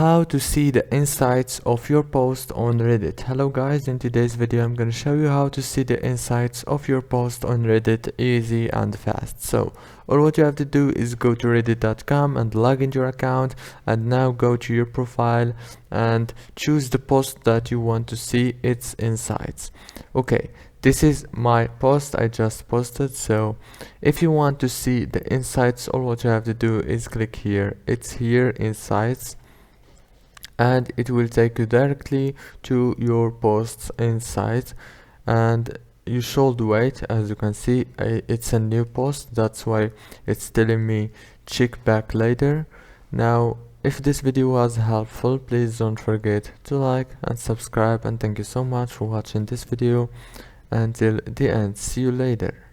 how to see the insights of your post on Reddit. Hello guys, in today's video I'm going to show you how to see the insights of your post on Reddit easy and fast. So all what you have to do is go to reddit.com and log into your account, and now go to your profile and choose the post that you want to see its insights. Okay, this is my post I just posted. So if you want to see the insights, all what you have to do is click here. It's here, insights, and it will take you directly to your post's insights, and you should wait. As you can see, it's a new post, that's why it's telling me check back later. Now if this video was helpful, please don't forget to like and subscribe, and thank you so much for watching this video until the end. See you later.